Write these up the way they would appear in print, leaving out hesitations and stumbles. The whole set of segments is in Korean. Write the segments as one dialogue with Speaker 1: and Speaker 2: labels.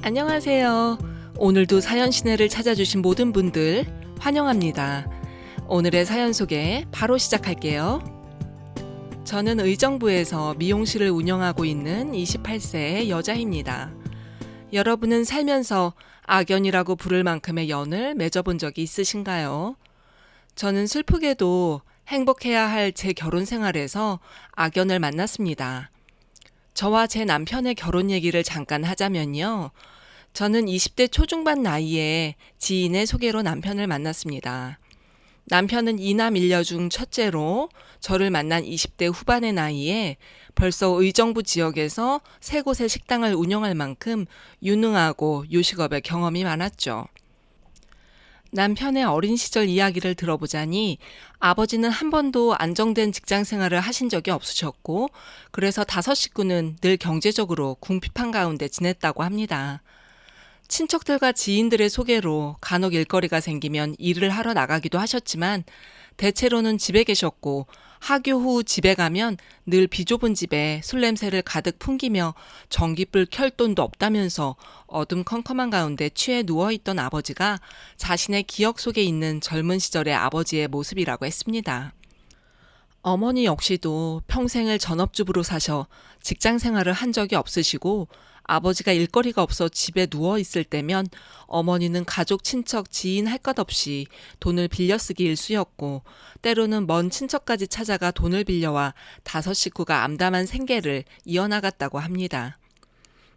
Speaker 1: 안녕하세요. 오늘도 사연 시내를 찾아주신 모든 분들 환영합니다. 오늘의 사연 소개 바로 시작할게요. 저는 의정부에서 미용실을 운영하고 있는 28세의 여자입니다. 여러분은 살면서 악연이라고 부를 만큼의 연을 맺어본 적이 있으신가요? 저는 슬프게도 행복해야 할 제 결혼 생활에서 악연을 만났습니다. 저와 제 남편의 결혼 얘기를 잠깐 하자면요. 저는 20대 초중반 나이에 지인의 소개로 남편을 만났습니다. 남편은 이남 일녀 중 첫째로 저를 만난 20대 후반의 나이에 벌써 의정부 지역에서 세 곳의 식당을 운영할 만큼 유능하고 요식업에 경험이 많았죠. 남편의 어린 시절 이야기를 들어보자니 아버지는 한 번도 안정된 직장 생활을 하신 적이 없으셨고, 그래서 다섯 식구는 늘 경제적으로 궁핍한 가운데 지냈다고 합니다. 친척들과 지인들의 소개로 간혹 일거리가 생기면 일을 하러 나가기도 하셨지만 대체로는 집에 계셨고, 하교 후 집에 가면 늘 비좁은 집에 술 냄새를 가득 풍기며 전기불 켤 돈도 없다면서 어둠컴컴한 가운데 취해 누워있던 아버지가 자신의 기억 속에 있는 젊은 시절의 아버지의 모습이라고 했습니다. 어머니 역시도 평생을 전업주부로 사셔 직장 생활을 한 적이 없으시고, 아버지가 일거리가 없어 집에 누워 있을 때면 어머니는 가족, 친척, 지인 할 것 없이 돈을 빌려 쓰기 일쑤였고, 때로는 먼 친척까지 찾아가 돈을 빌려와 다섯 식구가 암담한 생계를 이어나갔다고 합니다.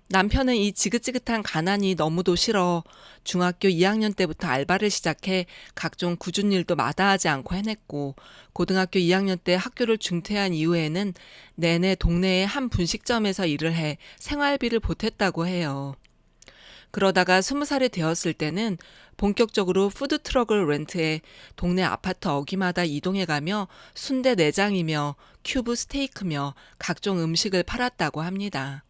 Speaker 1: 남편은 이 지긋지긋한 가난이 너무도 싫어 중학교 2학년 때부터 알바를 시작해 각종 굳은 일도 마다하지 않고 해냈고, 고등학교 2학년 때 학교를 중퇴한 이후에는 내내 동네의 한 분식점에서 일을 해 생활비를 보탰다고 해요. 그러다가 20살이 되었을 때는 본격적으로 푸드트럭을 렌트해 동네 아파트 어귀마다 이동해가며 순대 내장이며 큐브 스테이크며 각종 음식을 팔았다고 합니다.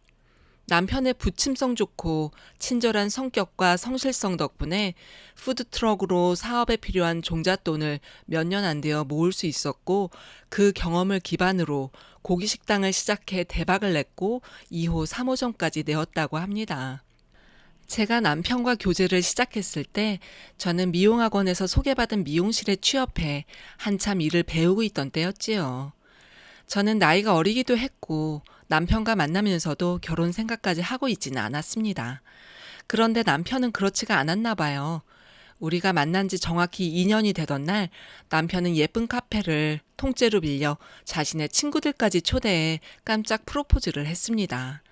Speaker 1: 남편의 부침성 좋고 친절한 성격과 성실성 덕분에 푸드트럭으로 사업에 필요한 종잣돈을 몇 년 안 되어 모을 수 있었고, 그 경험을 기반으로 고기식당을 시작해 대박을 냈고 2호, 3호점까지 내었다고 합니다. 제가 남편과 교제를 시작했을 때 저는 미용학원에서 소개받은 미용실에 취업해 한참 일을 배우고 있던 때였지요. 저는 나이가 어리기도 했고 남편과 만나면서도 결혼 생각까지 하고 있지는 않았습니다. 그런데 남편은 그렇지가 않았나 봐요. 우리가 만난 지 정확히 2년이 되던 날 남편은 예쁜 카페를 통째로 빌려 자신의 친구들까지 초대해 깜짝 프로포즈를 했습니다.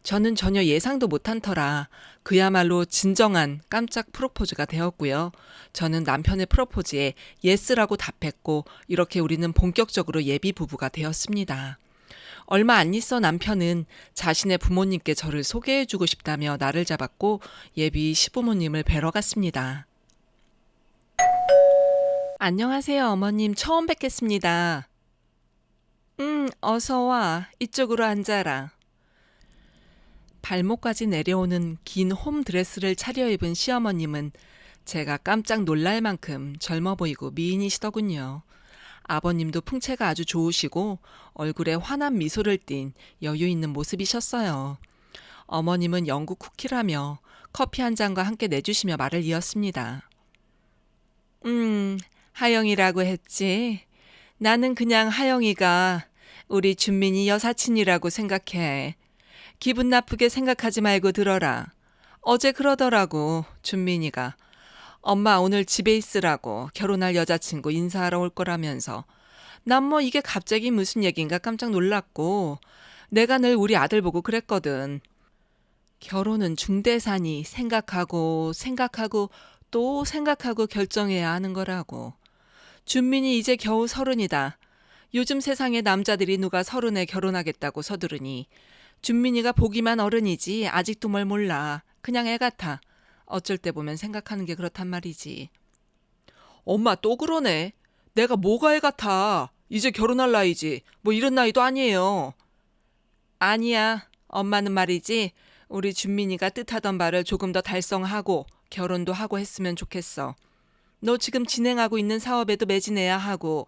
Speaker 1: 저는 전혀 예상도 못한 터라 그야말로 진정한 깜짝 프로포즈가 되었고요. 저는 남편의 프로포즈에 예스라고 답했고, 이렇게 우리는 본격적으로 예비 부부가 되었습니다. 얼마 안 있어 남편은 자신의 부모님께 저를 소개해주고 싶다며 나를 잡았고 예비 시부모님을 뵈러 갔습니다. 안녕하세요, 어머님. 처음 뵙겠습니다. 어서 와. 이쪽으로 앉아라. 발목까지 내려오는 긴 홈드레스를 차려입은 시어머님은 제가 깜짝 놀랄 만큼 젊어 보이고 미인이시더군요. 아버님도 풍채가 아주 좋으시고 얼굴에 환한 미소를 띤 여유 있는 모습이셨어요. 어머님은 영국 쿠키라며 커피 한 잔과 함께 내주시며 말을 이었습니다. 하영이라고 했지. 나는 그냥 하영이가 우리 준민이 여사친이라고 생각해. 기분 나쁘게 생각하지 말고 들어라. 어제 그러더라고, 준민이가. 엄마 오늘 집에 있으라고 결혼할 여자친구 인사하러 올 거라면서. 난 뭐 이게 갑자기 무슨 얘긴가 깜짝 놀랐고, 내가 늘 우리 아들 보고 그랬거든. 결혼은 중대사니 생각하고 또 생각하고 결정해야 하는 거라고. 준민이 이제 겨우 30이다. 요즘 세상에 남자들이 누가 30에 결혼하겠다고 서두르니. 준민이가 보기만 어른이지 아직도 뭘 몰라. 그냥 애 같아. 어쩔 때 보면 생각하는 게 그렇단 말이지. 엄마 또 그러네. 내가 뭐가 애 같아. 이제 결혼할 나이지. 뭐 이런 나이도 아니에요. 아니야. 엄마는 말이지. 우리 준민이가 뜻하던 바를 조금 더 달성하고 결혼도 하고 했으면 좋겠어. 너 지금 진행하고 있는 사업에도 매진해야 하고.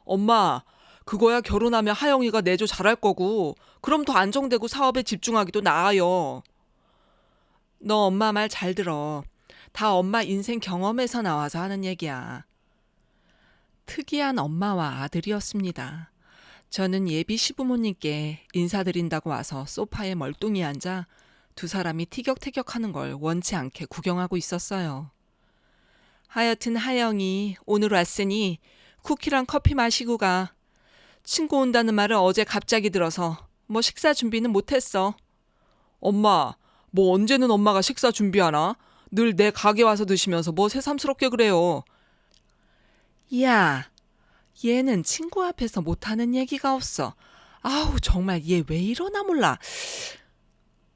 Speaker 1: 엄마, 그거야 결혼하면 하영이가 내조 잘할 거고, 그럼 더 안정되고 사업에 집중하기도 나아요. 너 엄마 말 잘 들어. 다 엄마 인생 경험에서 나와서 하는 얘기야. 특이한 엄마와 아들이었습니다. 저는 예비 시부모님께 인사드린다고 와서 소파에 멀뚱히 앉아 두 사람이 티격태격하는 걸 원치 않게 구경하고 있었어요. 하여튼 하영이 오늘 왔으니 쿠키랑 커피 마시고 가. 친구 온다는 말을 어제 갑자기 들어서 뭐 식사 준비는 못했어. 엄마, 뭐 언제는 엄마가 식사 준비하나? 늘 내 가게 와서 드시면서 뭐 새삼스럽게 그래요. 야, 얘는 친구 앞에서 못하는 얘기가 없어. 아우, 정말 얘 왜 이러나 몰라.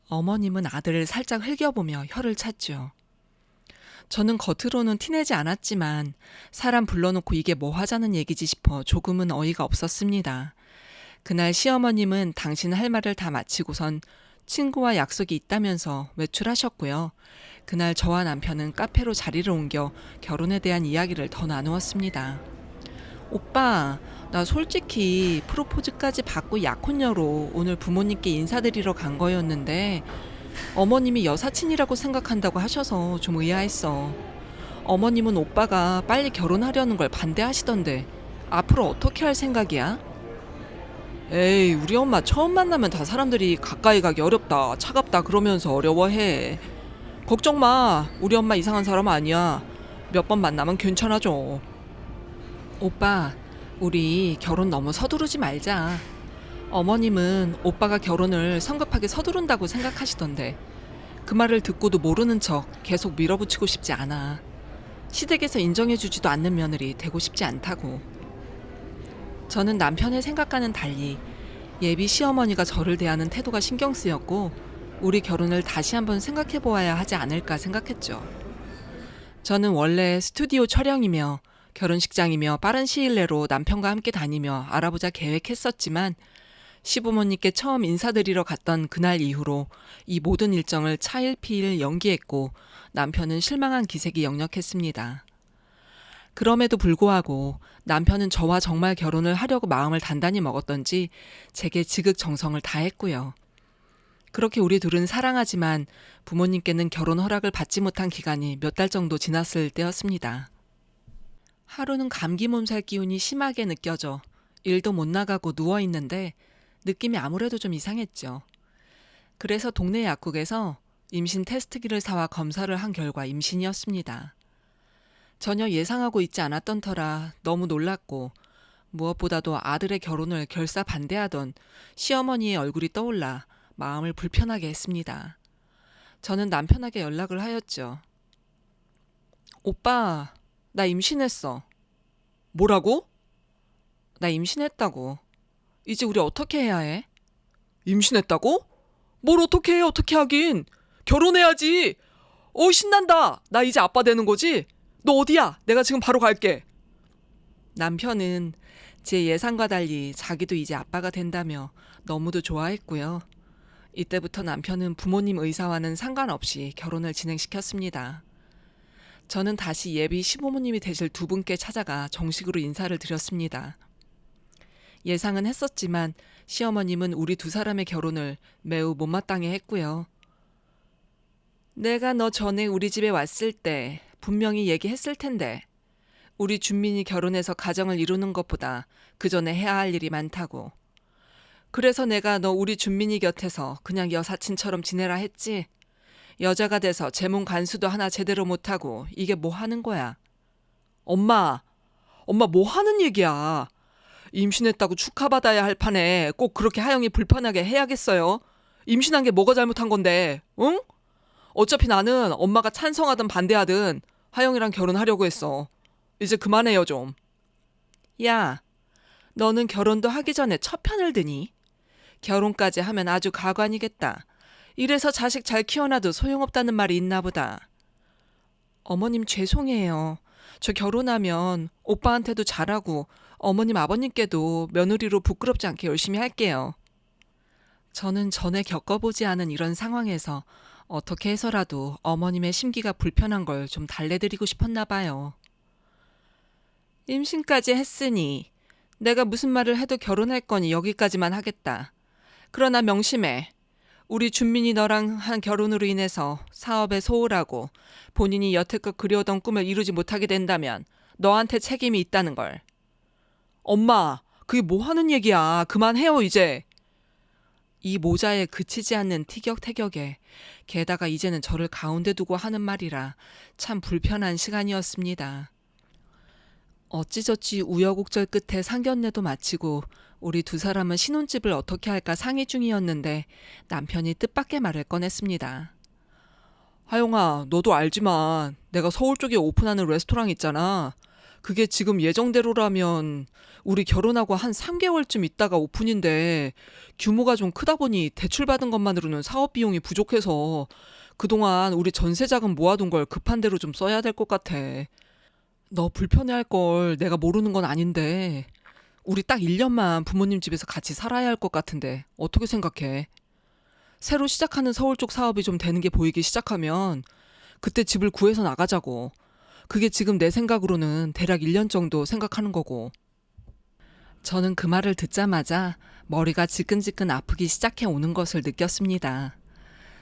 Speaker 1: 어머님은 아들을 살짝 흘겨보며 혀를 찼죠. 저는 겉으로는 티내지 않았지만 사람 불러놓고 이게 뭐 하자는 얘기지 싶어 조금은 어이가 없었습니다. 그날 시어머님은 당신 할 말을 다 마치고선 친구와 약속이 있다면서 외출하셨고요. 그날 저와 남편은 카페로 자리를 옮겨 결혼에 대한 이야기를 더 나누었습니다. 오빠, 나 솔직히 프로포즈까지 받고 약혼녀로 오늘 부모님께 인사드리러 간 거였는데 어머님이 여사친이라고 생각한다고 하셔서 좀 의아했어. 어머님은 오빠가 빨리 결혼하려는 걸 반대하시던데 앞으로 어떻게 할 생각이야? 에이, 우리 엄마 처음 만나면 다 사람들이 가까이 가기 어렵다, 차갑다 그러면서 어려워해. 걱정 마. 우리 엄마 이상한 사람 아니야. 몇 번 만나면 괜찮아져. 오빠, 우리 결혼 너무 서두르지 말자. 어머님은 오빠가 결혼을 성급하게 서두른다고 생각하시던데 그 말을 듣고도 모르는 척 계속 밀어붙이고 싶지 않아. 시댁에서 인정해주지도 않는 며느리 되고 싶지 않다고. 저는 남편의 생각과는 달리 예비 시어머니가 저를 대하는 태도가 신경 쓰였고 우리 결혼을 다시 한번 생각해 보아야 하지 않을까 생각했죠. 저는 원래 스튜디오 촬영이며 결혼식장이며 빠른 시일 내로 남편과 함께 다니며 알아보자 계획했었지만 시부모님께 처음 인사드리러 갔던 그날 이후로 이 모든 일정을 차일피일 연기했고 남편은 실망한 기색이 역력했습니다. 그럼에도 불구하고 남편은 저와 정말 결혼을 하려고 마음을 단단히 먹었던지 제게 지극정성을 다했고요. 그렇게 우리 둘은 사랑하지만 부모님께는 결혼 허락을 받지 못한 기간이 몇 달 정도 지났을 때였습니다. 하루는 감기 몸살 기운이 심하게 느껴져 일도 못 나가고 누워있는데 느낌이 아무래도 좀 이상했죠. 그래서 동네 약국에서 임신 테스트기를 사와 검사를 한 결과 임신이었습니다. 전혀 예상하고 있지 않았던 터라 너무 놀랐고 무엇보다도 아들의 결혼을 결사 반대하던 시어머니의 얼굴이 떠올라 마음을 불편하게 했습니다. 저는 남편에게 연락을 하였죠. 오빠, 나 임신했어. 뭐라고? 나 임신했다고. 이제 우리 어떻게 해야 해? 임신했다고? 뭘 어떻게 해, 어떻게 하긴. 결혼해야지. 신난다. 나 이제 아빠 되는 거지? 너 어디야? 내가 지금 바로 갈게. 남편은 제 예상과 달리 자기도 이제 아빠가 된다며 너무도 좋아했고요. 이때부터 남편은 부모님 의사와는 상관없이 결혼을 진행시켰습니다. 저는 다시 예비 시부모님이 되실 두 분께 찾아가 정식으로 인사를 드렸습니다. 예상은 했었지만 시어머님은 우리 두 사람의 결혼을 매우 못마땅해 했고요. 내가 너 전에 우리 집에 왔을 때 분명히 얘기했을 텐데 우리 준민이 결혼해서 가정을 이루는 것보다 그 전에 해야 할 일이 많다고. 그래서 내가 너 우리 준민이 곁에서 그냥 여사친처럼 지내라 했지. 여자가 돼서 재문 간수도 하나 제대로 못하고 이게 뭐 하는 거야. 엄마 뭐 하는 얘기야. 임신했다고 축하받아야 할 판에 꼭 그렇게 하영이 불편하게 해야겠어요? 임신한 게 뭐가 잘못한 건데, 응? 어차피 나는 엄마가 찬성하든 반대하든 하영이랑 결혼하려고 했어. 이제 그만해요 좀. 야, 너는 결혼도 하기 전에 첫 편을 드니? 결혼까지 하면 아주 가관이겠다. 이래서 자식 잘 키워놔도 소용없다는 말이 있나 보다. 어머님 죄송해요. 저 결혼하면 오빠한테도 잘하고 어머님 아버님께도 며느리로 부끄럽지 않게 열심히 할게요. 저는 전에 겪어보지 않은 이런 상황에서 어떻게 해서라도 어머님의 심기가 불편한 걸 좀 달래드리고 싶었나 봐요. 임신까지 했으니 내가 무슨 말을 해도 결혼할 거니 여기까지만 하겠다. 그러나 명심해. 우리 준민이 너랑 한 결혼으로 인해서 사업에 소홀하고 본인이 여태껏 그려오던 꿈을 이루지 못하게 된다면 너한테 책임이 있다는 걸. 엄마, 그게 뭐 하는 얘기야. 그만해요, 이제. 이 모자에 그치지 않는 티격태격에 게다가 이제는 저를 가운데 두고 하는 말이라 참 불편한 시간이었습니다. 어찌저찌 우여곡절 끝에 상견례도 마치고 우리 두 사람은 신혼집을 어떻게 할까 상의 중이었는데 남편이 뜻밖의 말을 꺼냈습니다. 하영아, 너도 알지만 내가 서울 쪽에 오픈하는 레스토랑 있잖아. 그게 지금 예정대로라면 우리 결혼하고 한 3개월쯤 있다가 오픈인데 규모가 좀 크다 보니 대출받은 것만으로는 사업 비용이 부족해서 그동안 우리 전세 자금 모아둔 걸 급한 대로 좀 써야 될 것 같아. 너 불편해할 걸 내가 모르는 건 아닌데 우리 딱 1년만 부모님 집에서 같이 살아야 할 것 같은데 어떻게 생각해? 새로 시작하는 서울 쪽 사업이 좀 되는 게 보이기 시작하면 그때 집을 구해서 나가자고. 그게 지금 내 생각으로는 대략 1년 정도 생각하는 거고. 저는 그 말을 듣자마자 머리가 지끈지끈 아프기 시작해 오는 것을 느꼈습니다.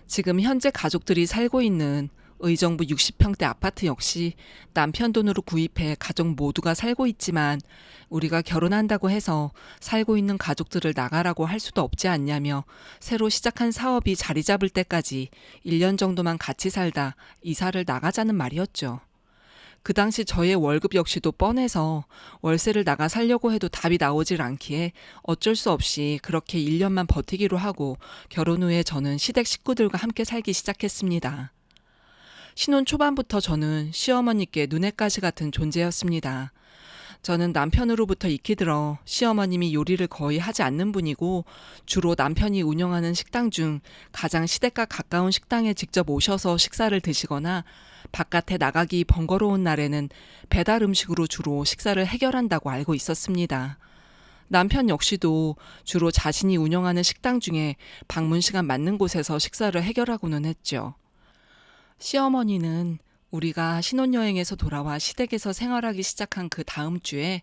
Speaker 1: 지금 현재 가족들이 살고 있는 의정부 60평대 아파트 역시 남편 돈으로 구입해 가족 모두가 살고 있지만 우리가 결혼한다고 해서 살고 있는 가족들을 나가라고 할 수도 없지 않냐며 새로 시작한 사업이 자리 잡을 때까지 1년 정도만 같이 살다 이사를 나가자는 말이었죠. 그 당시 저의 월급 역시도 뻔해서 월세를 나가 살려고 해도 답이 나오질 않기에 어쩔 수 없이 그렇게 1년만 버티기로 하고 결혼 후에 저는 시댁 식구들과 함께 살기 시작했습니다. 신혼 초반부터 저는 시어머니께 눈엣 가시 같은 존재였습니다. 저는 남편으로부터 익히 들어 시어머님이 요리를 거의 하지 않는 분이고 주로 남편이 운영하는 식당 중 가장 시댁과 가까운 식당에 직접 오셔서 식사를 드시거나 바깥에 나가기 번거로운 날에는 배달 음식으로 주로 식사를 해결한다고 알고 있었습니다. 남편 역시도 주로 자신이 운영하는 식당 중에 방문 시간 맞는 곳에서 식사를 해결하고는 했죠. 시어머니는 우리가 신혼여행에서 돌아와 시댁에서 생활하기 시작한 그 다음 주에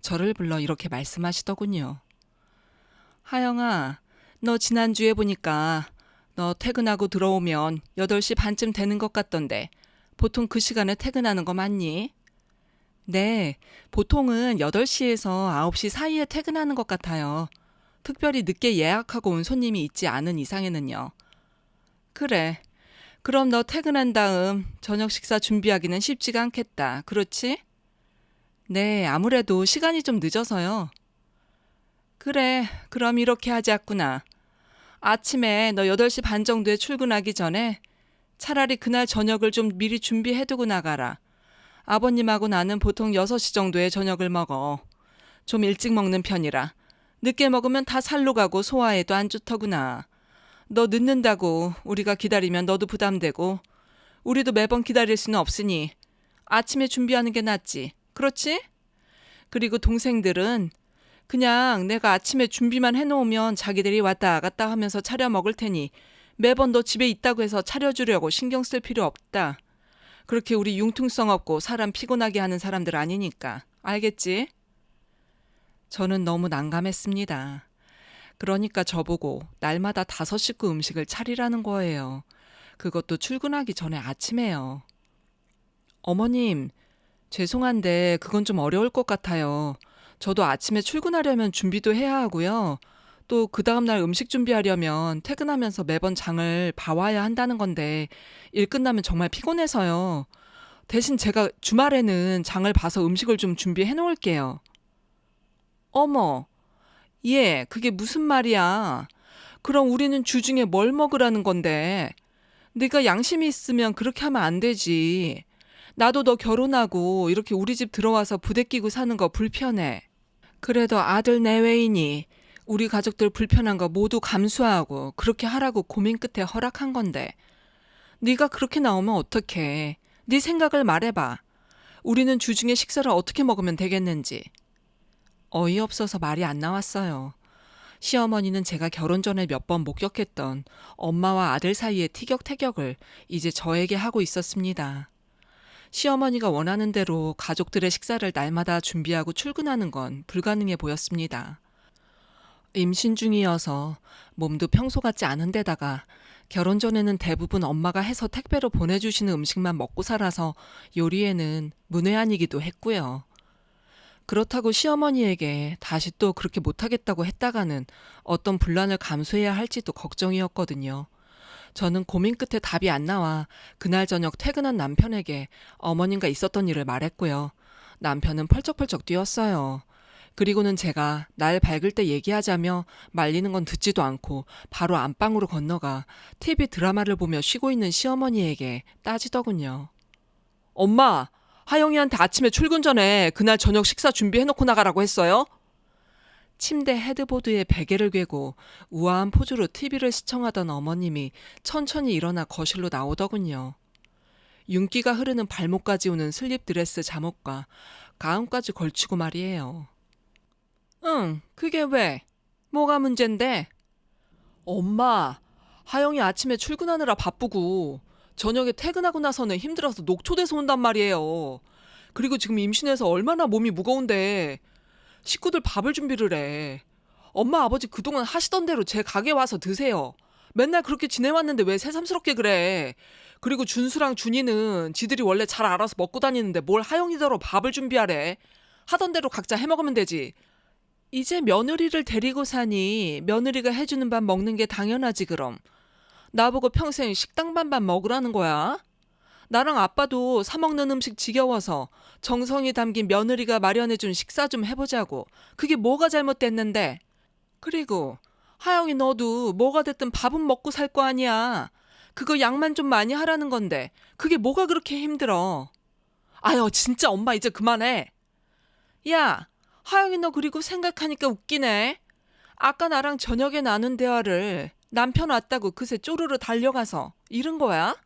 Speaker 1: 저를 불러 이렇게 말씀하시더군요. 하영아, 너 지난주에 보니까 너 퇴근하고 들어오면 8시 반쯤 되는 것 같던데 보통 그 시간에 퇴근하는 거 맞니? 네, 보통은 8시에서 9시 사이에 퇴근하는 것 같아요. 특별히 늦게 예약하고 온 손님이 있지 않은 이상에는요. 그래. 그럼 너 퇴근한 다음 저녁 식사 준비하기는 쉽지가 않겠다. 그렇지? 네, 아무래도 시간이 좀 늦어서요. 그래, 그럼 이렇게 하자꾸나. 아침에 너 8시 반 정도에 출근하기 전에 차라리 그날 저녁을 좀 미리 준비해두고 나가라. 아버님하고 나는 보통 6시 정도에 저녁을 먹어. 좀 일찍 먹는 편이라. 늦게 먹으면 다 살로 가고 소화에도 안 좋더구나. 너 늦는다고 우리가 기다리면 너도 부담되고 우리도 매번 기다릴 수는 없으니 아침에 준비하는 게 낫지. 그렇지? 그리고 동생들은 그냥 내가 아침에 준비만 해놓으면 자기들이 왔다 갔다 하면서 차려 먹을 테니 매번 너 집에 있다고 해서 차려주려고 신경 쓸 필요 없다. 그렇게 우리 융통성 없고 사람 피곤하게 하는 사람들 아니니까. 알겠지? 저는 너무 난감했습니다. 그러니까 저보고 날마다 5식구 음식을 차리라는 거예요. 그것도 출근하기 전에 아침에요. 어머님, 죄송한데 그건 좀 어려울 것 같아요. 저도 아침에 출근하려면 준비도 해야 하고요. 또 그 다음날 음식 준비하려면 퇴근하면서 매번 장을 봐와야 한다는 건데 일 끝나면 정말 피곤해서요. 대신 제가 주말에는 장을 봐서 음식을 좀 준비해 놓을게요. 어머, 예, 그게 무슨 말이야. 그럼 우리는 주중에 뭘 먹으라는 건데. 네가 양심이 있으면 그렇게 하면 안 되지. 나도 너 결혼하고 이렇게 우리 집 들어와서 부대 끼고 사는 거 불편해. 그래도 아들 내외이니 우리 가족들 불편한 거 모두 감수하고 그렇게 하라고 고민 끝에 허락한 건데. 네가 그렇게 나오면 어떡해. 네 생각을 말해봐. 우리는 주중에 식사를 어떻게 먹으면 되겠는지. 어이없어서 말이 안 나왔어요. 시어머니는 제가 결혼 전에 몇 번 목격했던 엄마와 아들 사이의 티격태격을 이제 저에게 하고 있었습니다. 시어머니가 원하는 대로 가족들의 식사를 날마다 준비하고 출근하는 건 불가능해 보였습니다. 임신 중이어서 몸도 평소 같지 않은 데다가 결혼 전에는 대부분 엄마가 해서 택배로 보내주시는 음식만 먹고 살아서 요리에는 문외한이기도 했고요. 그렇다고 시어머니에게 다시 또 그렇게 못하겠다고 했다가는 어떤 분란을 감수해야 할지도 걱정이었거든요. 저는 고민 끝에 답이 안 나와 그날 저녁 퇴근한 남편에게 어머님과 있었던 일을 말했고요. 남편은 펄쩍펄쩍 뛰었어요. 그리고는 제가 날 밝을 때 얘기하자며 말리는 건 듣지도 않고 바로 안방으로 건너가 TV 드라마를 보며 쉬고 있는 시어머니에게 따지더군요. 엄마, 하영이한테 아침에 출근 전에 그날 저녁 식사 준비해놓고 나가라고 했어요? 침대 헤드보드에 베개를 괴고 우아한 포즈로 TV를 시청하던 어머님이 천천히 일어나 거실로 나오더군요. 윤기가 흐르는 발목까지 오는 슬립 드레스 잠옷과 가운까지 걸치고 말이에요. 응, 그게 왜? 뭐가 문젠데? 엄마, 하영이 아침에 출근하느라 바쁘고 저녁에 퇴근하고 나서는 힘들어서 녹초돼서 온단 말이에요. 그리고 지금 임신해서 얼마나 몸이 무거운데 식구들 밥을 준비를 해. 엄마 아버지 그동안 하시던 대로 제 가게 와서 드세요. 맨날 그렇게 지내왔는데 왜 새삼스럽게 그래. 그리고 준수랑 준이는 지들이 원래 잘 알아서 먹고 다니는데 뭘 하영이더러 밥을 준비하래. 하던 대로 각자 해먹으면 되지. 이제 며느리를 데리고 사니 며느리가 해주는 밥 먹는 게 당연하지 그럼. 나보고 평생 식당 반반 먹으라는 거야? 나랑 아빠도 사 먹는 음식 지겨워서 정성이 담긴 며느리가 마련해준 식사 좀 해보자고. 그게 뭐가 잘못됐는데? 그리고 하영이 너도 뭐가 됐든 밥은 먹고 살 거 아니야. 그거 양만 좀 많이 하라는 건데 그게 뭐가 그렇게 힘들어. 아유 진짜 엄마 이제 그만해. 야, 하영이 너 그리고 생각하니까 웃기네. 아까 나랑 저녁에 나눈 대화를 남편 왔다고 그새 쪼르르 달려가서 잃은 거야?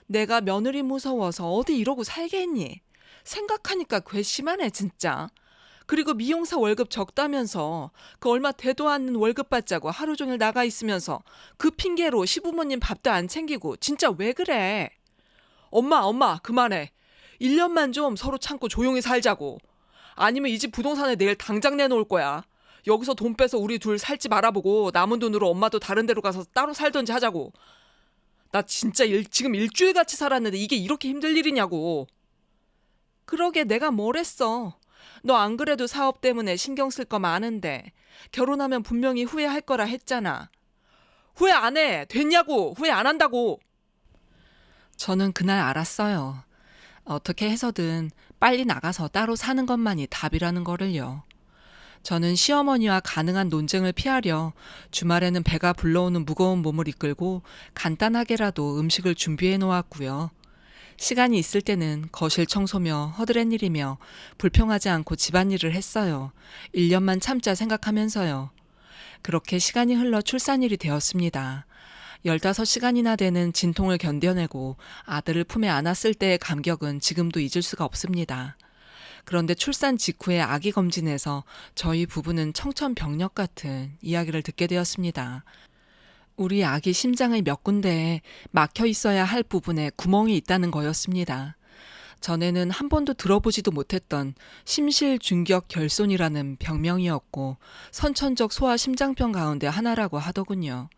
Speaker 1: 내가 며느리 무서워서 어디 이러고 살겠니? 생각하니까 괘씸하네 진짜. 그리고 미용사 월급 적다면서 그 얼마 되도 않는 월급 받자고 하루 종일 나가 있으면서 그 핑계로 시부모님 밥도 안 챙기고 진짜 왜 그래? 엄마 그만해. 1년만 좀 서로 참고 조용히 살자고. 아니면 이 집 부동산에 내일 당장 내놓을 거야. 여기서 돈 빼서 우리 둘 살 집 알아보고 남은 돈으로 엄마도 다른 데로 가서 따로 살던지 하자고. 나 진짜 지금 일주일같이 살았는데 이게 이렇게 힘들 일이냐고. 그러게 내가 뭘 했어. 너 안 그래도 사업 때문에 신경 쓸 거 많은데 결혼하면 분명히 후회할 거라 했잖아. 후회 안 해. 됐냐고. 후회 안 한다고. 저는 그날 알았어요. 어떻게 해서든 빨리 나가서 따로 사는 것만이 답이라는 거를요. 저는 시어머니와 가능한 논쟁을 피하려 주말에는 배가 불러오는 무거운 몸을 이끌고 간단하게라도 음식을 준비해 놓았고요. 시간이 있을 때는 거실 청소며 허드렛일이며 불평하지 않고 집안일을 했어요. 1년만 참자 생각하면서요. 그렇게 시간이 흘러 출산일이 되었습니다. 15시간이나 되는 진통을 견뎌내고 아들을 품에 안았을 때의 감격은 지금도 잊을 수가 없습니다. 그런데 출산 직후의 아기 검진에서 저희 부부는 청천벽력 같은 이야기를 듣게 되었습니다. 우리 아기 심장의 몇 군데에 막혀 있어야 할 부분에 구멍이 있다는 거였습니다. 전에는 한 번도 들어보지도 못했던 심실중격 결손이라는 병명이었고 선천적 소아 심장병 가운데 하나라고 하더군요.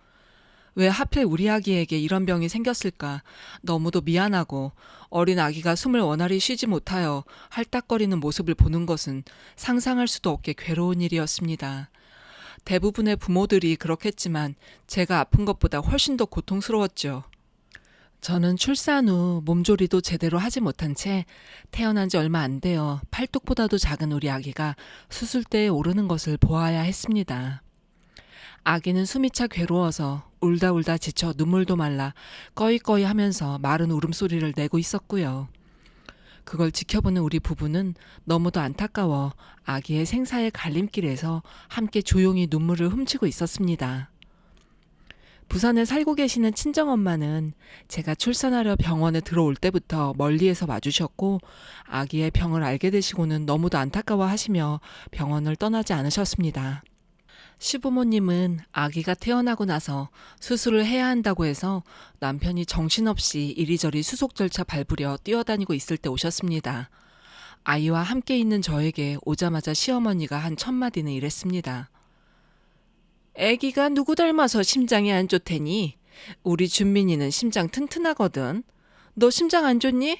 Speaker 1: 왜 하필 우리 아기에게 이런 병이 생겼을까 너무도 미안하고 어린 아기가 숨을 원활히 쉬지 못하여 할딱거리는 모습을 보는 것은 상상할 수도 없게 괴로운 일이었습니다. 대부분의 부모들이 그렇겠지만 제가 아픈 것보다 훨씬 더 고통스러웠죠. 저는 출산 후 몸조리도 제대로 하지 못한 채 태어난 지 얼마 안 되어 팔뚝보다도 작은 우리 아기가 수술대에 오르는 것을 보아야 했습니다. 아기는 숨이 차 괴로워서 울다 지쳐 눈물도 말라 꺼이꺼이 하면서 마른 울음소리를 내고 있었고요. 그걸 지켜보는 우리 부부는 너무도 안타까워 아기의 생사의 갈림길에서 함께 조용히 눈물을 훔치고 있었습니다. 부산에 살고 계시는 친정엄마는 제가 출산하려 병원에 들어올 때부터 멀리에서 와주셨고 아기의 병을 알게 되시고는 너무도 안타까워 하시며 병원을 떠나지 않으셨습니다. 시부모님은 아기가 태어나고 나서 수술을 해야 한다고 해서 남편이 정신없이 이리저리 수속 절차 밟으려 뛰어다니고 있을 때 오셨습니다. 아이와 함께 있는 저에게 오자마자 시어머니가 한 첫 마디는 이랬습니다. 애기가 누구 닮아서 심장이 안 좋대니? 우리 준민이는 심장 튼튼하거든. 너 심장 안 좋니?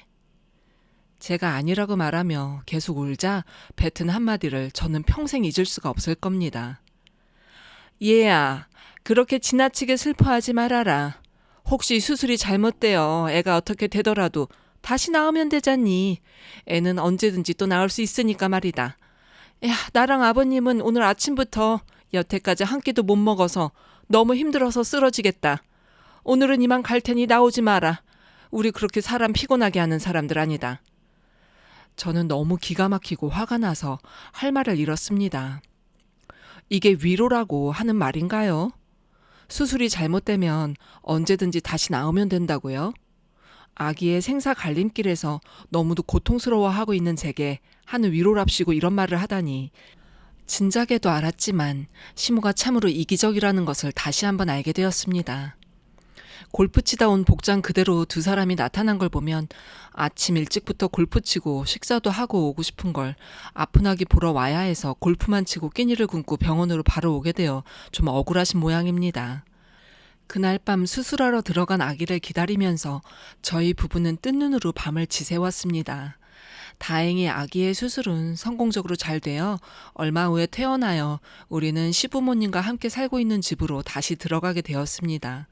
Speaker 1: 제가 아니라고 말하며 계속 울자 뱉은 한마디를 저는 평생 잊을 수가 없을 겁니다. 얘야, 그렇게 지나치게 슬퍼하지 말아라. 혹시 수술이 잘못되어 애가 어떻게 되더라도 다시 낳으면 되잖니. 애는 언제든지 또 낳을 수 있으니까 말이다. 야, 나랑 아버님은 오늘 아침부터 여태까지 한 끼도 못 먹어서 너무 힘들어서 쓰러지겠다. 오늘은 이만 갈 테니 나오지 마라. 우리 그렇게 사람 피곤하게 하는 사람들 아니다. 저는 너무 기가 막히고 화가 나서 할 말을 잃었습니다. 이게 위로라고 하는 말인가요? 수술이 잘못되면 언제든지 다시 나오면 된다고요? 아기의 생사 갈림길에서 너무도 고통스러워하고 있는 제게 하는 위로랍시고 이런 말을 하다니 진작에도 알았지만 시모가 참으로 이기적이라는 것을 다시 한번 알게 되었습니다. 골프 치다 온 복장 그대로 두 사람이 나타난 걸 보면 아침 일찍부터 골프 치고 식사도 하고 오고 싶은 걸 아픈 아기 보러 와야 해서 골프만 치고 끼니를 굶고 병원으로 바로 오게 되어 좀 억울하신 모양입니다. 그날 밤 수술하러 들어간 아기를 기다리면서 저희 부부는 뜬 눈으로 밤을 지새웠습니다. 다행히 아기의 수술은 성공적으로 잘 되어 얼마 후에 퇴원하여 우리는 시부모님과 함께 살고 있는 집으로 다시 들어가게 되었습니다.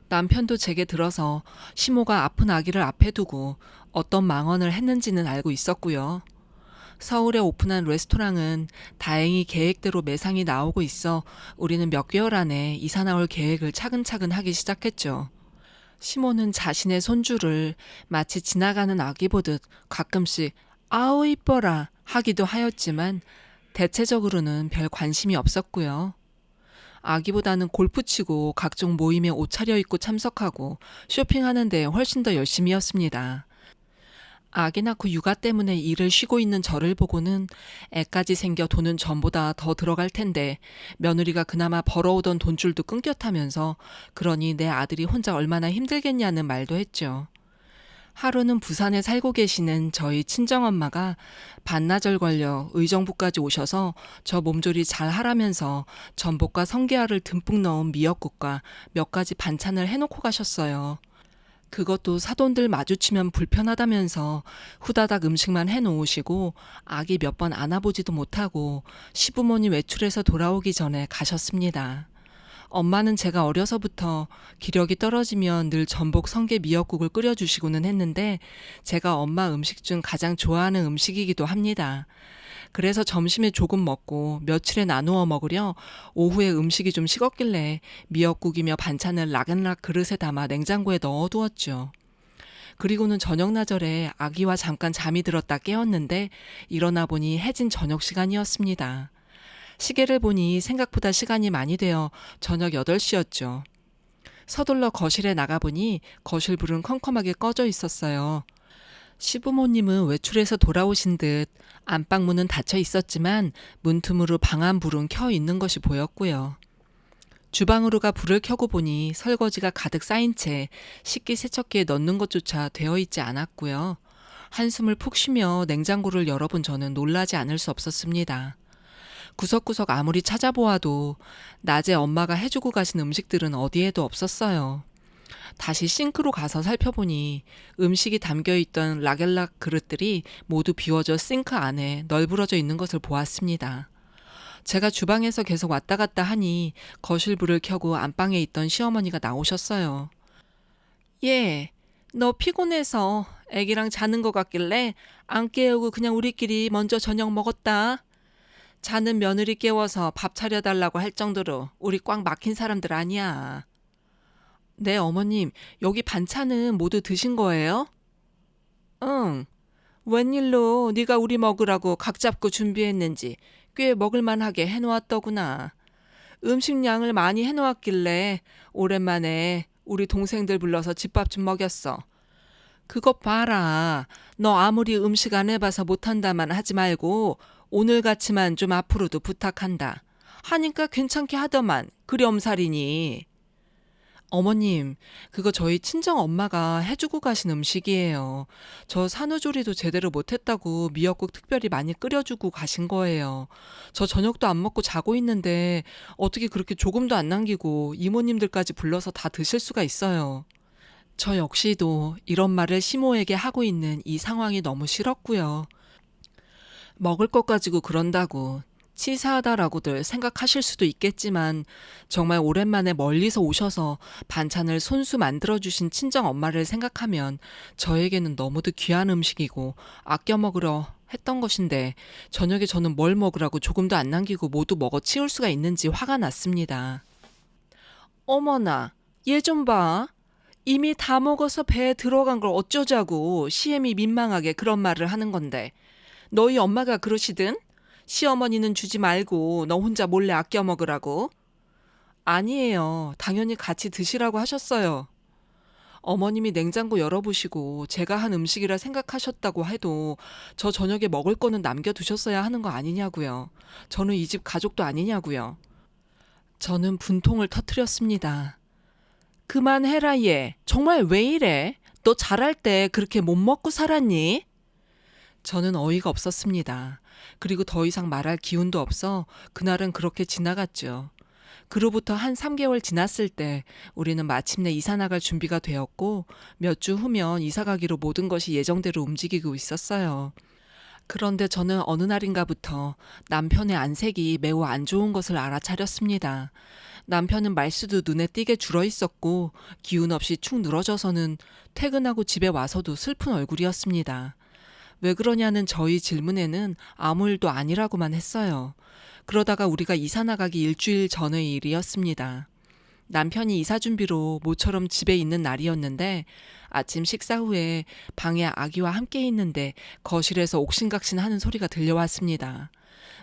Speaker 1: 남편도 제게 들어서 시모가 아픈 아기를 앞에 두고 어떤 망언을 했는지는 알고 있었고요. 서울에 오픈한 레스토랑은 다행히 계획대로 매상이 나오고 있어 우리는 몇 개월 안에 이사 나올 계획을 차근차근 하기 시작했죠. 시모는 자신의 손주를 마치 지나가는 아기 보듯 가끔씩 아우 이뻐라 하기도 하였지만 대체적으로는 별 관심이 없었고요. 아기보다는 골프 치고 각종 모임에 옷 차려입고 참석하고 쇼핑하는 데 훨씬 더 열심이었습니다. 아기 낳고 육아 때문에 일을 쉬고 있는 저를 보고는 애까지 생겨 돈은 전보다 더 들어갈 텐데 며느리가 그나마 벌어오던 돈줄도 끊겼다면서 그러니 내 아들이 혼자 얼마나 힘들겠냐는 말도 했죠. 하루는 부산에 살고 계시는 저희 친정엄마가 반나절 걸려 의정부까지 오셔서 저 몸조리 잘 하라면서 전복과 성게알을 듬뿍 넣은 미역국과 몇 가지 반찬을 해놓고 가셨어요. 그것도 사돈들 마주치면 불편하다면서 후다닥 음식만 해놓으시고 아기 몇 번 안아보지도 못하고 시부모님 외출해서 돌아오기 전에 가셨습니다. 엄마는 제가 어려서부터 기력이 떨어지면 늘 전복 성게 미역국을 끓여주시고는 했는데 제가 엄마 음식 중 가장 좋아하는 음식이기도 합니다. 그래서 점심에 조금 먹고 며칠에 나누어 먹으려 오후에 음식이 좀 식었길래 미역국이며 반찬을 락앤락 그릇에 담아 냉장고에 넣어두었죠. 그리고는 저녁나절에 아기와 잠깐 잠이 들었다 깨었는데 일어나 보니 해진 저녁 시간이었습니다. 시계를 보니 생각보다 시간이 많이 되어 저녁 8시였죠. 서둘러 거실에 나가보니 거실 불은 컴컴하게 꺼져 있었어요. 시부모님은 외출해서 돌아오신 듯 안방문은 닫혀 있었지만 문틈으로 방안 불은 켜 있는 것이 보였고요. 주방으로 가 불을 켜고 보니 설거지가 가득 쌓인 채 식기세척기에 넣는 것조차 되어 있지 않았고요. 한숨을 푹 쉬며 냉장고를 열어본 저는 놀라지 않을 수 없었습니다. 구석구석 아무리 찾아보아도 낮에 엄마가 해주고 가신 음식들은 어디에도 없었어요. 다시 싱크로 가서 살펴보니 음식이 담겨있던 락앤락 그릇들이 모두 비워져 싱크 안에 널브러져 있는 것을 보았습니다. 제가 주방에서 계속 왔다 갔다 하니 거실 불을 켜고 안방에 있던 시어머니가 나오셨어요. 예, 너 피곤해서 애기랑 자는 것 같길래 안 깨우고 그냥 우리끼리 먼저 저녁 먹었다. 자는 며느리 깨워서 밥 차려달라고 할 정도로 우리 꽉 막힌 사람들 아니야. 네, 어머님, 여기 반찬은 모두 드신 거예요? 응. 웬일로 네가 우리 먹으라고 각 잡고 준비했는지 꽤 먹을만하게 해놓았더구나. 음식량을 많이 해놓았길래 오랜만에 우리 동생들 불러서 집밥 좀 먹였어. 그것 봐라. 너 아무리 음식 안 해봐서 못한다만 하지 말고 오늘같이만 좀 앞으로도 부탁한다. 하니까 괜찮게 하더만. 그리 엄살이니. 어머님, 그거 저희 친정 엄마가 해주고 가신 음식이에요. 저 산후조리도 제대로 못했다고 미역국 특별히 많이 끓여주고 가신 거예요. 저 저녁도 안 먹고 자고 있는데 어떻게 그렇게 조금도 안 남기고 이모님들까지 불러서 다 드실 수가 있어요. 저 역시도 이런 말을 시모에게 하고 있는 이 상황이 너무 싫었고요. 먹을 것 가지고 그런다고 치사하다라고들 생각하실 수도 있겠지만 정말 오랜만에 멀리서 오셔서 반찬을 손수 만들어주신 친정 엄마를 생각하면 저에게는 너무도 귀한 음식이고 아껴 먹으려 했던 것인데 저녁에 저는 뭘 먹으라고 조금도 안 남기고 모두 먹어 치울 수가 있는지 화가 났습니다. 어머나, 얘 좀 봐. 이미 다 먹어서 배에 들어간 걸 어쩌자고 시엠이 민망하게 그런 말을 하는 건데 너희 엄마가 그러시든 시어머니는 주지 말고 너 혼자 몰래 아껴 먹으라고? 아니에요. 당연히 같이 드시라고 하셨어요. 어머님이 냉장고 열어보시고 제가 한 음식이라 생각하셨다고 해도 저 저녁에 먹을 거는 남겨두셨어야 하는 거 아니냐고요. 저는 이 집 가족도 아니냐고요. 저는 분통을 터뜨렸습니다. 그만해라 얘. 정말 왜 이래? 너 잘할 때 그렇게 못 먹고 살았니? 저는 어이가 없었습니다. 그리고 더 이상 말할 기운도 없어 그날은 그렇게 지나갔죠. 그로부터 한 3개월 지났을 때 우리는 마침내 이사 나갈 준비가 되었고 몇 주 후면 이사 가기로 모든 것이 예정대로 움직이고 있었어요. 그런데 저는 어느 날인가부터 남편의 안색이 매우 안 좋은 것을 알아차렸습니다. 남편은 말수도 눈에 띄게 줄어 있었고 기운 없이 축 늘어져서는 퇴근하고 집에 와서도 슬픈 얼굴이었습니다. 왜 그러냐는 저희 질문에는 아무 일도 아니라고만 했어요. 그러다가 우리가 이사 나가기 일주일 전의 일이었습니다. 남편이 이사 준비로 모처럼 집에 있는 날이었는데 아침 식사 후에 방에 아기와 함께 있는데 거실에서 옥신각신 하는 소리가 들려왔습니다.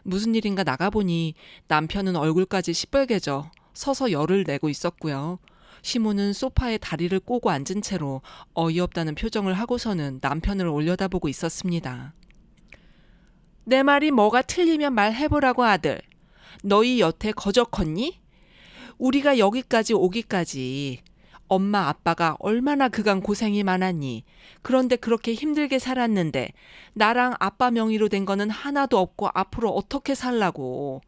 Speaker 1: 무슨 일인가 나가보니 남편은 얼굴까지 시뻘개져 서서 열을 내고 있었고요. 시모는 소파에 다리를 꼬고 앉은 채로 어이없다는 표정을 하고서는 남편을 올려다보고 있었습니다. 내 말이 뭐가 틀리면 말해보라고 아들. 너희 여태 거저 컸니? 우리가 여기까지 오기까지 엄마 아빠가 얼마나 그간 고생이 많았니? 그런데 그렇게 힘들게 살았는데 나랑 아빠 명의로 된 거는 하나도 없고 앞으로 어떻게 살라고.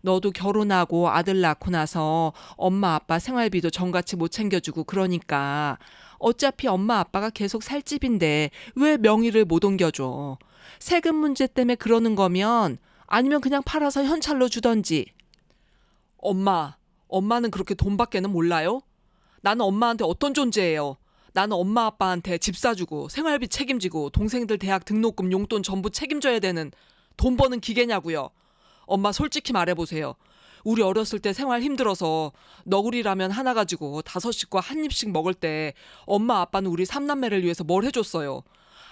Speaker 1: 너도 결혼하고 아들 낳고 나서 엄마 아빠 생활비도 정같이 못 챙겨주고 그러니까 어차피 엄마 아빠가 계속 살 집인데 왜 명의를 못 옮겨줘. 세금 문제 때문에 그러는 거면 아니면 그냥 팔아서 현찰로 주던지. 엄마는 그렇게 돈밖에는 몰라요? 나는 엄마한테 어떤 존재예요? 나는 엄마 아빠한테 집 사주고 생활비 책임지고 동생들 대학 등록금 용돈 전부 책임져야 되는 돈 버는 기계냐고요. 엄마 솔직히 말해보세요. 우리 어렸을 때 생활 힘들어서 너구리 라면 하나 가지고 5식구 한 입씩 먹을 때 엄마 아빠는 우리 3남매를 위해서 뭘 해줬어요.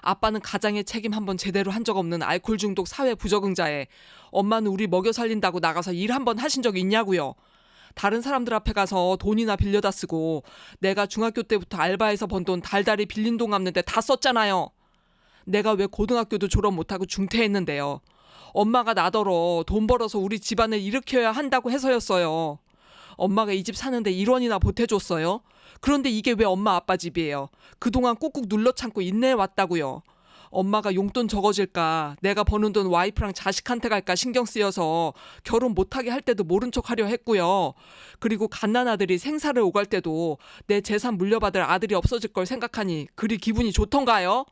Speaker 1: 아빠는 가장의 책임 한번 제대로 한 적 없는 알코올 중독 사회 부적응자에 엄마는 우리 먹여 살린다고 나가서 일 한번 하신 적 있냐고요. 다른 사람들 앞에 가서 돈이나 빌려다 쓰고 내가 중학교 때부터 알바해서 번 돈 달달이 빌린 돈 갚는데 다 썼잖아요. 내가 왜 고등학교도 졸업 못하고 중퇴했는데요. 엄마가 나더러 돈 벌어서 우리 집안을 일으켜야 한다고 해서였어요. 엄마가 이 집 사는데 1원이나 보태줬어요. 그런데 이게 왜 엄마 아빠 집이에요. 그동안 꾹꾹 눌러 참고 인내해 왔다고요. 엄마가 용돈 적어질까 내가 버는 돈 와이프랑 자식한테 갈까 신경 쓰여서 결혼 못하게 할 때도 모른 척 하려 했고요. 그리고 갓난 아들이 생사를 오갈 때도 내 재산 물려받을 아들이 없어질 걸 생각하니 그리 기분이 좋던가요?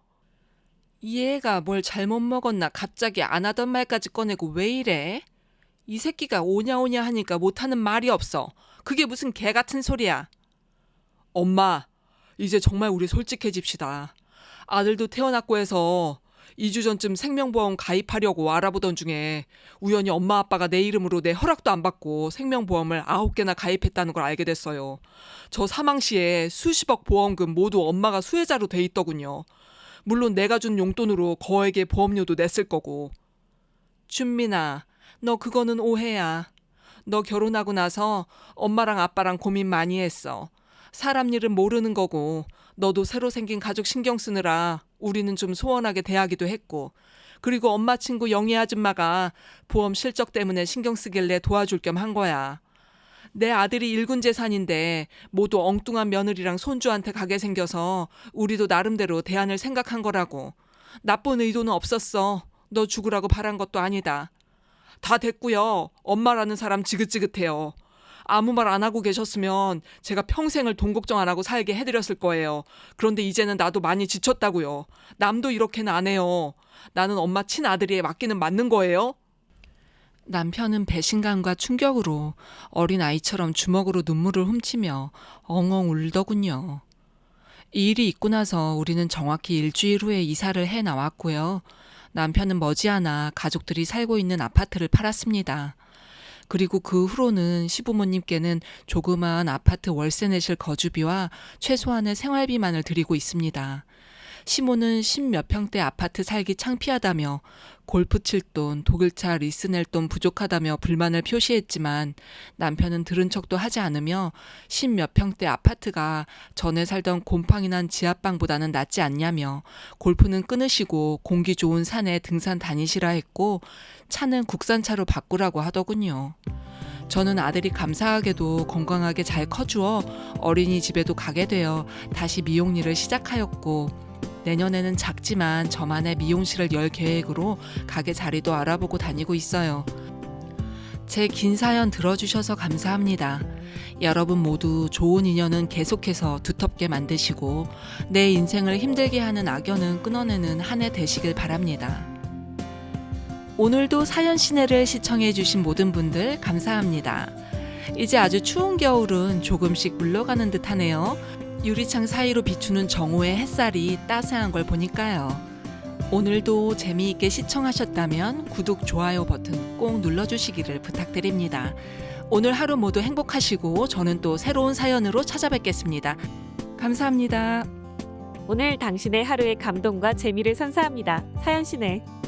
Speaker 1: 이 애가 뭘 잘못 먹었나 갑자기 안 하던 말까지 꺼내고 왜 이래? 이 새끼가 오냐오냐 하니까 못하는 말이 없어. 그게 무슨 개 같은 소리야. 엄마, 이제 정말 우리 솔직해집시다. 아들도 태어났고 해서 2주 전쯤 생명보험 가입하려고 알아보던 중에 우연히 엄마 아빠가 내 이름으로 내 허락도 안 받고 생명보험을 9개나 가입했다는 걸 알게 됐어요. 저 사망 시에 수십억 보험금 모두 엄마가 수혜자로 돼 있더군요. 물론 내가 준 용돈으로 거액의 보험료도 냈을 거고. 준민아, 너 그거는 오해야. 너 결혼하고 나서 엄마랑 아빠랑 고민 많이 했어. 사람 일은 모르는 거고 너도 새로 생긴 가족 신경 쓰느라 우리는 좀 소원하게 대하기도 했고 그리고 엄마 친구 영희 아줌마가 보험 실적 때문에 신경 쓰길래 도와줄 겸 한 거야. 내 아들이 일군 재산인데 모두 엉뚱한 며느리랑 손주한테 가게 생겨서 우리도 나름대로 대안을 생각한 거라고. 나쁜 의도는 없었어. 너 죽으라고 바란 것도 아니다. 다 됐고요. 엄마라는 사람 지긋지긋해요. 아무 말 안 하고 계셨으면 제가 평생을 돈 걱정 안 하고 살게 해드렸을 거예요. 그런데 이제는 나도 많이 지쳤다고요. 남도 이렇게는 안 해요. 나는 엄마 친아들이 맞기는 맞는 거예요? 남편은 배신감과 충격으로 어린 아이처럼 주먹으로 눈물을 훔치며 엉엉 울더군요. 이 일이 있고 나서 우리는 정확히 일주일 후에 이사를 해 나왔고요. 남편은 머지않아 가족들이 살고 있는 아파트를 팔았습니다. 그리고 그 후로는 시부모님께는 조그마한 아파트 월세 내실 거주비와 최소한의 생활비만을 드리고 있습니다. 시모는 10몇 평대 아파트 살기 창피하다며 골프 칠 돈, 독일차 리스 낼 돈 부족하다며 불만을 표시했지만 남편은 들은 척도 하지 않으며 10몇 평대 아파트가 전에 살던 곰팡이 난 지하방보다는 낫지 않냐며 골프는 끊으시고 공기 좋은 산에 등산 다니시라 했고 차는 국산차로 바꾸라고 하더군요. 저는 아들이 감사하게도 건강하게 잘 커주어 어린이집에도 가게 되어 다시 미용 일을 시작하였고 내년에는 작지만 저만의 미용실을 열 계획으로 가게 자리도 알아보고 다니고 있어요. 제 긴 사연 들어주셔서 감사합니다. 여러분 모두 좋은 인연은 계속해서 두텁게 만드시고 내 인생을 힘들게 하는 악연은 끊어내는 한 해 되시길 바랍니다. 오늘도 사연 시내를 시청해주신 모든 분들 감사합니다. 이제 아주 추운 겨울은 조금씩 물러가는 듯하네요. 유리창 사이로 비추는 정오의 햇살이 따스한 걸 보니까요. 오늘도 재미있게 시청하셨다면 구독, 좋아요 버튼 꼭 눌러주시기를 부탁드립니다. 오늘 하루 모두 행복하시고 저는 또 새로운 사연으로 찾아뵙겠습니다. 감사합니다.
Speaker 2: 오늘 당신의 하루의 감동과 재미를 선사합니다. 사연시네